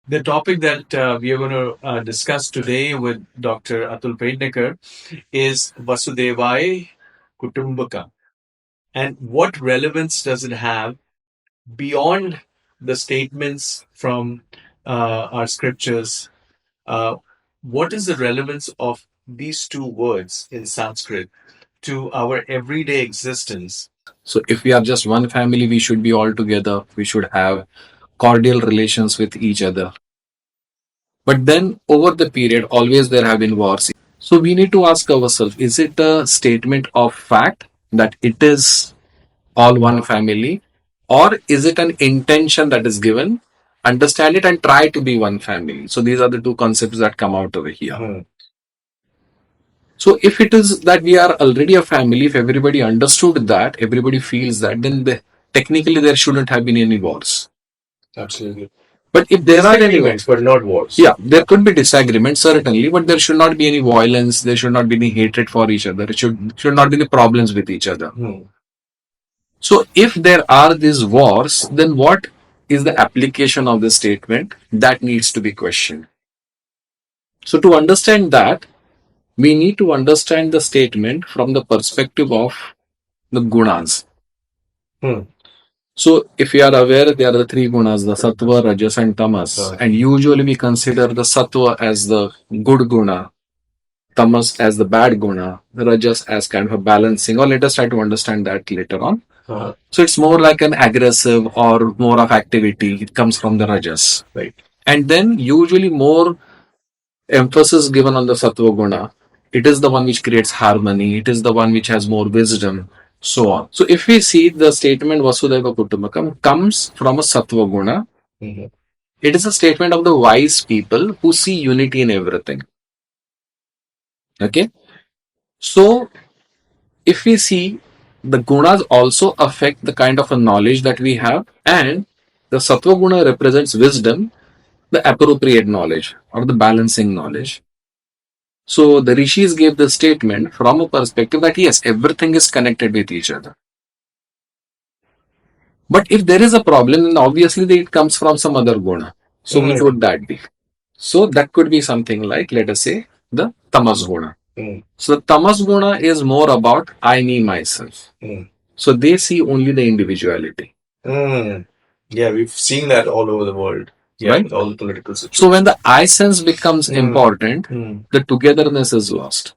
The topic that we are going to discuss today with Dr. Atul Pednekar is Vasudhaiva Kutumbakam. And what relevance does it have beyond the statements from our scriptures? Uh, what is the relevance of these two words in Sanskrit to our everyday existence? So if we are just one family, we should be all together. We should have cordial relations with each other. But then over the period, always there have been wars. So we need to ask ourselves, is it a statement of fact that it is all one family? Or is it an intention that is given? Understand it and try to be one family. So these are the two concepts that come out over here. So if it is that we are already a family, if everybody understood that, everybody feels that, then technically there shouldn't have been any wars. Absolutely. But if there are any Disagreements, but not wars. yeah, there could be disagreements certainly, but there should not be any violence. There should not be any hatred for each other. It should not be any problems with each other. So if there are these wars, then what is the application of the statement that needs to be questioned? So to understand that, we need to understand the statement from the perspective of the gunas. So, if you are aware, there are the three gunas, the Satwa, Rajas, and Tamas. And usually we consider the Satwa as the good guna, Tamas as the bad guna, the Rajas as kind of a balancing, or let us try to understand that later on. So, it's more like an aggressive or more of activity. It comes from the Rajas. Right. And then usually more emphasis given on the Sattva Guna. It is the one which creates harmony. It is the one which has more wisdom, so on. So if we see the statement Vasudhaiva Kutumbakam comes from a Sattva Guna, it is a statement of the wise people who see unity in everything. Okay? So if we see the gunas also affect the kind of a knowledge that we have, and the Sattva Guna represents wisdom, the appropriate knowledge or the balancing knowledge. So the rishis gave the statement from a perspective that yes, everything is connected with each other. But if there is a problem, then obviously it comes from some other guna. So which would that be? So that could be something like, let us say, the tamas guna. So the tamas guna is more about I, me, myself. So they see only the individuality. Yeah, we've seen that all over the world. Yeah, Right? with all the political situations. So when the I sense becomes important, the togetherness is lost.